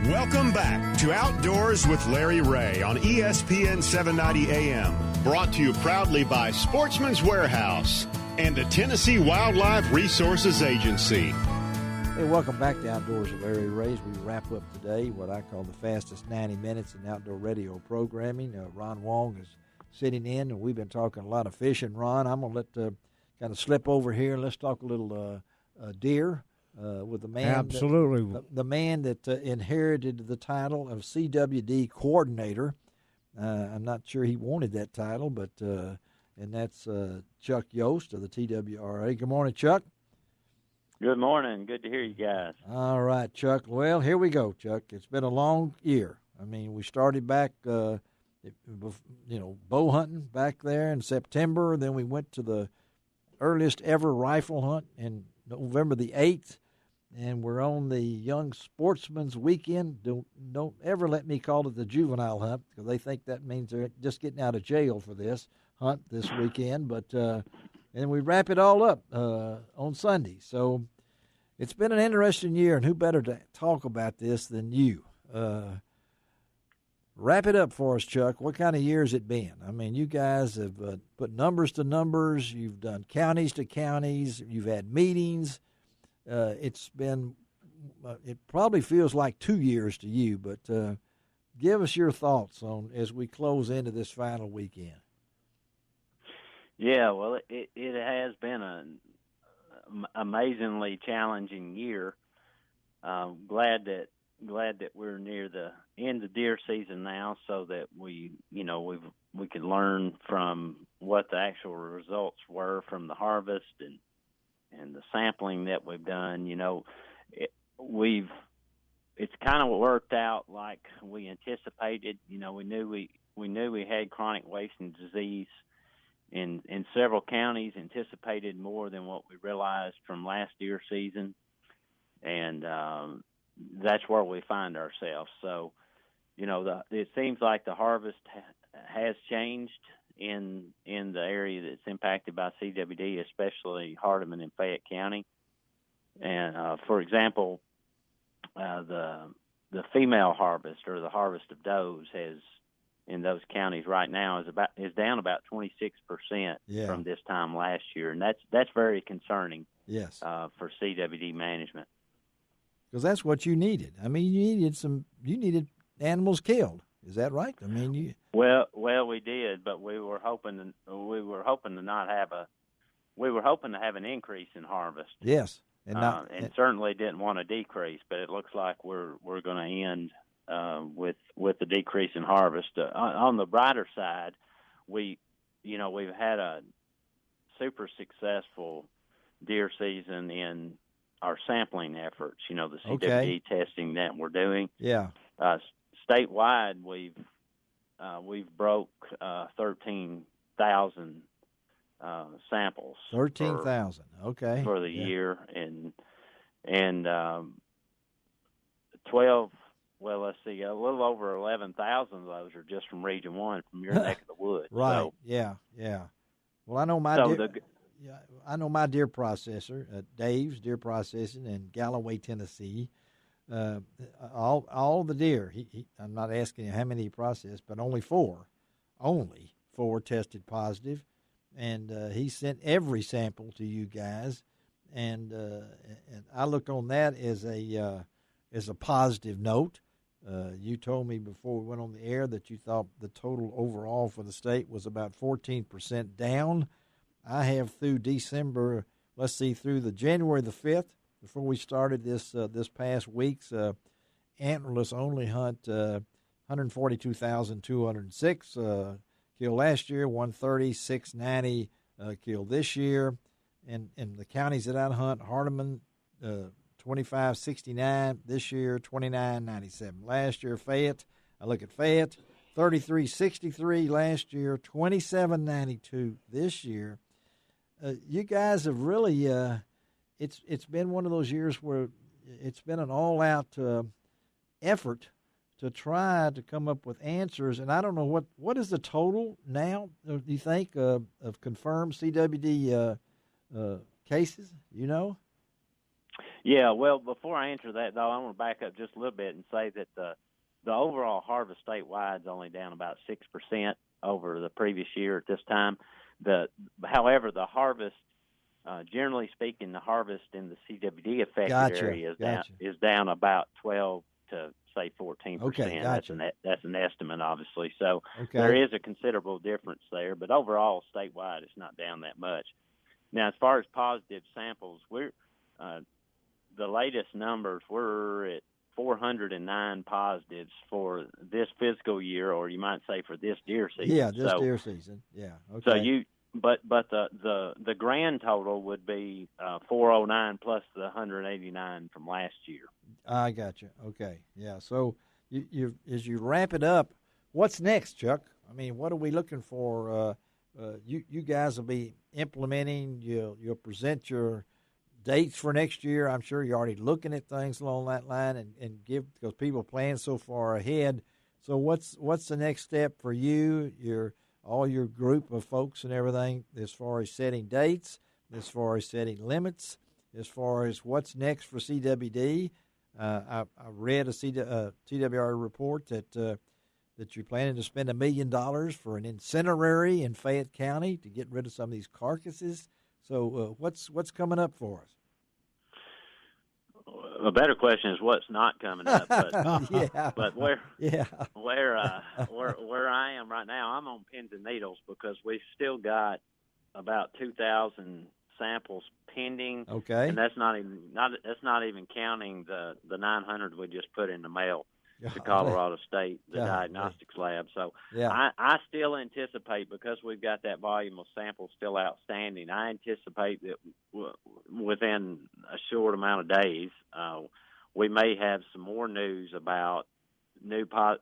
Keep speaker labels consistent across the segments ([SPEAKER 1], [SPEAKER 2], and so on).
[SPEAKER 1] Welcome back to Outdoors with Larry Ray on ESPN 790 AM. Brought to you proudly by Sportsman's Warehouse and the Tennessee Wildlife Resources Agency.
[SPEAKER 2] Hey, welcome back to Outdoors with Larry Ray. We wrap up today what I call the fastest 90 minutes in outdoor radio programming. Ron Wong is sitting in, and we've been talking a lot of fishing. Ron, I'm going to let kind of slip over here and let's talk a little deer. With the man,
[SPEAKER 3] absolutely,
[SPEAKER 2] the man that inherited the title of CWD coordinator. I'm not sure he wanted that title, but and that's Chuck Yost of the TWRA. Good morning, Chuck.
[SPEAKER 4] Good morning. Good to hear you guys.
[SPEAKER 2] All right, Chuck. Well, here we go, Chuck. It's been a long year. I mean, we started back, bow hunting back there in September. Then we went to the earliest ever rifle hunt in November the 8th. And we're on the Young Sportsman's Weekend. Don't ever let me call it the juvenile hunt because they think that means they're just getting out of jail for this hunt this weekend. But and we wrap it all up on Sunday. So it's been an interesting year, and who better to talk about this than you? Wrap it up for us, Chuck. What kind of year has it been? I mean, you guys have put numbers to numbers. You've done counties to counties. You've had meetings. It's been, it probably feels like 2 years to you, but give us your thoughts on as we close into this final weekend.
[SPEAKER 4] Yeah, well, it has been an amazingly challenging year. Glad that we're near the end of deer season now, so that we could learn from what the actual results were from the harvest and the sampling that we've done. It's kind of worked out like we anticipated. We knew we had chronic wasting disease in several counties, anticipated more than what we realized from last deer season, and that's where we find ourselves. So, it seems like the harvest has changed in the area that's impacted by CWD, especially Hardeman and Fayette County. And for example, the female harvest, or the harvest of does, has in those counties right now is down about 26% from this time last year, and that's very concerning.
[SPEAKER 2] Yes,
[SPEAKER 4] for CWD management,
[SPEAKER 2] because that's what you needed. I mean, you needed animals killed. Is that right? I mean,
[SPEAKER 4] Well, we did, but we were hoping to have an increase in harvest.
[SPEAKER 2] Yes,
[SPEAKER 4] and certainly didn't want a decrease. But it looks like we're going to end with the decrease in harvest. On the brighter side, we've had a super successwise deer season in our sampling efforts. The CWD testing that we're doing.
[SPEAKER 2] Yeah.
[SPEAKER 4] Statewide, we've broke 13,000 samples.
[SPEAKER 2] 13,000, okay,
[SPEAKER 4] for the year, and 12. Well, let's see, a little over 11,000 of those are just from Region 1, from your neck of the woods.
[SPEAKER 2] Right.
[SPEAKER 4] So,
[SPEAKER 2] yeah. Well, I know my deer processor, Dave's Deer Processing in Galloway, Tennessee. All the deer. I'm not asking you how many he processed, but only four tested positive, and he sent every sample to you guys, and I look on that as a positive note. You told me before we went on the air that you thought the total overall for the state was about 14% down. I have through December, through the January the 5th, before we started this past week's antlerless only hunt, 142,206 killed last year, 130,690 killed this year, and the counties that I hunt, Hardeman, 2569 this year, 2997 last year. Fayette, I look at Fayette, 3363 last year, 2792 this year. You guys have really it's been one of those years where it's been an all-out effort to try to come up with answers, and I don't know what is the total now, do you think, of confirmed CWD cases,
[SPEAKER 4] Yeah, well, before I answer that, though, I want to back up just a little bit and say that the overall harvest statewide is only down about 6% over the previous year at this time. However, the harvest, generally speaking, the harvest in the CWD affected area is down about 12 to say 14%.
[SPEAKER 2] Okay, gotcha.
[SPEAKER 4] That's an estimate, obviously. So there is a considerable difference there, but overall, statewide, it's not down that much. Now, as far as positive samples, the latest numbers, we're at 409 positives for this fiscal year, or you might say for this deer season.
[SPEAKER 2] Yeah, deer season. Yeah. Okay.
[SPEAKER 4] So but the grand total would be 409 plus the 189 from last year.
[SPEAKER 2] I got you. Okay. Yeah. So you as you wrap it up, what's next, Chuck? I mean, what are we looking for? You guys will be implementing. You'll present your dates for next year. I'm sure you're already looking at things along that line and because people plan so far ahead. So what's the next step for you, all your group of folks and everything, as far as setting dates, as far as setting limits, as far as what's next for CWD? I read a TWR report that you're planning to spend $1 million for an incinerary in Fayette County to get rid of some of these carcasses. So what's coming up for us?
[SPEAKER 4] A better question is what's not coming up. But, but where I am right now, I'm on pins and needles because we've still got about 2,000 samples pending.
[SPEAKER 2] Okay,
[SPEAKER 4] and that's not even counting the 900 we just put in the mail to Colorado State, the diagnostics lab. So I still anticipate, because we've got that volume of samples still outstanding, I anticipate that within a short amount of days, we may have some more news about some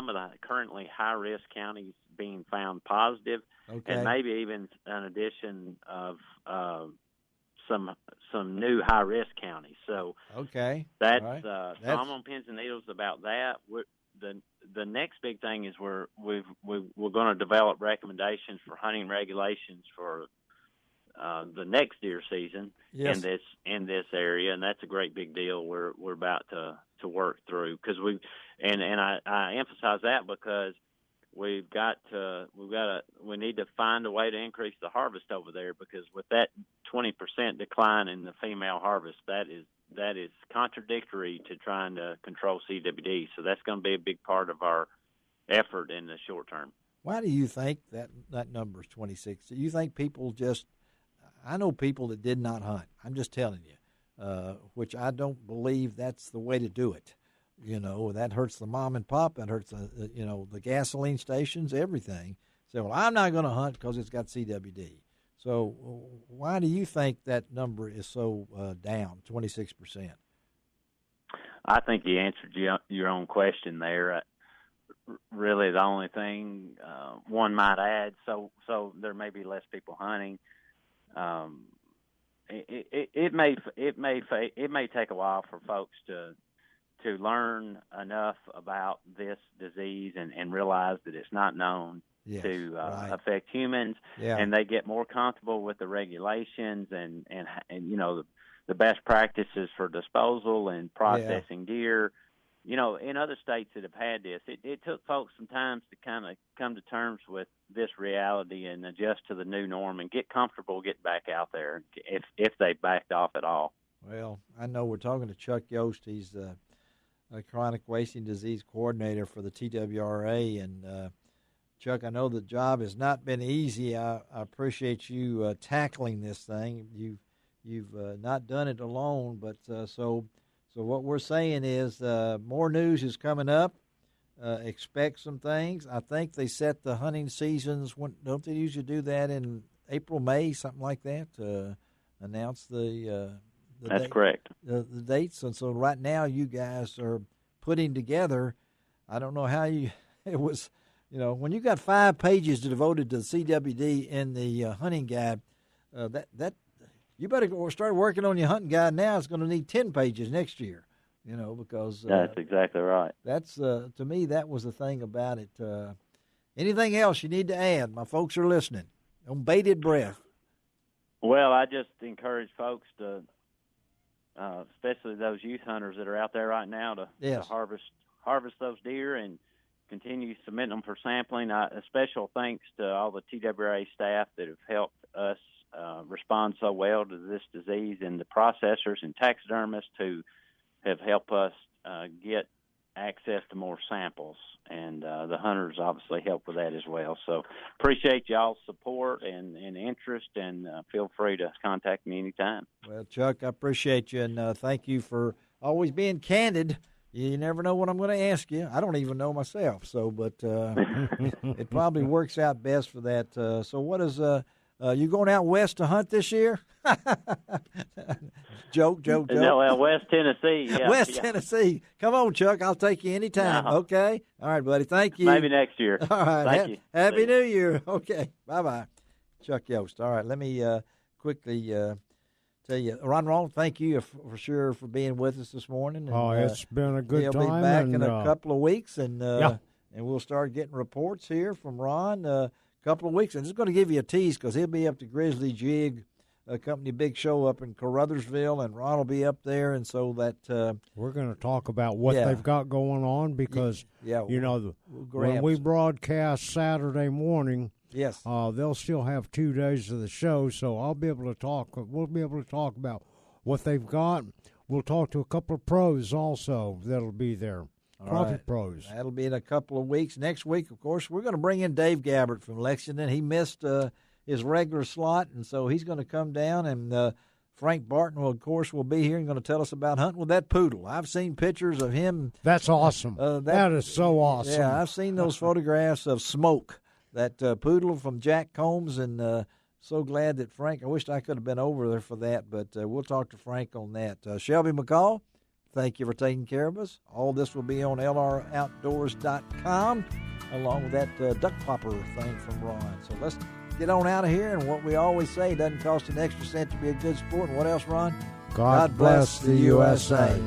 [SPEAKER 4] of the currently high-risk counties being found positive, and maybe even an addition of some new high-risk counties. So that's so I'm on pins and needles about that. The next big thing is we're going to develop recommendations for hunting regulations for the next deer season in this area, and that's a great big deal. We're about to work through, because we emphasize that because we need to find a way to increase the harvest over there, because with that 20% decline in the female harvest, that is contradictory to trying to control CWD. So that's going to be a big part of our effort in the short term.
[SPEAKER 2] Why do you think that number is 26? Do you think people I know people that did not hunt. I'm just telling you, which I don't believe that's the way to do it. You know, that hurts the mom and pop. That hurts the gasoline stations, everything. Say, well, I'm not going to hunt because it's got CWD. So why do you think that number is so down, 26%?
[SPEAKER 4] I think you answered your own question there. Really, the only thing one might add, so there may be less people hunting. It may take a while for folks to learn enough about this disease and realize that it's not known to affect humans, and they get more comfortable with the regulations and the best practices for disposal and processing deer. You know, in other states that have had this, it took folks some time to kind of come to terms with this reality and adjust to the new norm and get comfortable getting back out there if they backed off at all.
[SPEAKER 2] Well, I know we're talking to Chuck Yost. He's a chronic wasting disease coordinator for the TWRA. And, Chuck, I know the job has not been easy. I appreciate you tackling this thing. You've not done it alone, but so what we're saying is more news is coming up. Expect some things. I think they set the hunting seasons. Don't they usually do that in April, May, something like that? Announce the
[SPEAKER 4] That's correct.
[SPEAKER 2] The dates. And so right now you guys are putting together, I don't know how it was, when you got 5 pages devoted to the CWD in the hunting guide, that you better go start working on your hunting guide now. It's going to need 10 pages next year, because
[SPEAKER 4] that's exactly right.
[SPEAKER 2] That's to me, that was the thing about it. Anything else you need to add? My folks are listening on bated breath.
[SPEAKER 4] Well, I just encourage folks to especially those youth hunters that are out there right now to harvest those deer and continue submitting them for sampling. A special thanks to all the TWRA staff that have helped us respond so well to this disease, and the processors and taxidermists who have helped us get access to more samples, and the hunters obviously help with that as well. So appreciate y'all's support and interest, and feel free to contact me anytime.
[SPEAKER 2] Well, Chuck, I appreciate you, and thank you for always being candid. You never know what I'm going to ask you. I don't even know myself, but it probably works out best for that. So what is you going out west to hunt this year? Joke.
[SPEAKER 4] No, well, West Tennessee. Yeah,
[SPEAKER 2] Tennessee. Come on, Chuck. I'll take you anytime. No. Okay. All right, buddy. Thank you.
[SPEAKER 4] Maybe next year.
[SPEAKER 2] All right.
[SPEAKER 4] Thank you.
[SPEAKER 2] Happy New Year. Okay. Bye-bye. Chuck Yost. All right. Let me quickly tell you, Ron, thank you for sure for being with us this morning. And,
[SPEAKER 3] it's been a good time.
[SPEAKER 2] He'll be back in a couple of weeks, and we'll start getting reports here from Ron a couple of weeks. And just going to give you a tease because he'll be up to Grizzly Jig Company big show up in Caruthersville, and Ron will be up there, and so that
[SPEAKER 3] we're going to talk about what they've got going on because when we broadcast Saturday morning, they'll still have 2 days of the show, so I'll be able to talk. We'll be able to talk about what they've got. We'll talk to a couple of pros also that'll be there. Pros.
[SPEAKER 2] That'll be in a couple of weeks. Next week, of course, we're going to bring in Dave Gabbert from Lexington. He missed his regular slot, and so he's going to come down, and Frank Barton, will be here and going to tell us about hunting with that poodle. I've seen pictures of him.
[SPEAKER 3] That's awesome. That is so awesome.
[SPEAKER 2] Yeah, I've seen those photographs of Smoke, that poodle from Jack Combs, and so glad that Frank, I wished I could have been over there for that, but we'll talk to Frank on that. Shelby McCall, thank you for taking care of us. All this will be on lroutdoors.com, along with that duck popper thing from Ron. So let's get on out of here, and what we always say, doesn't cost an extra cent to be a good sport. And what else, Ron?
[SPEAKER 3] God bless the USA.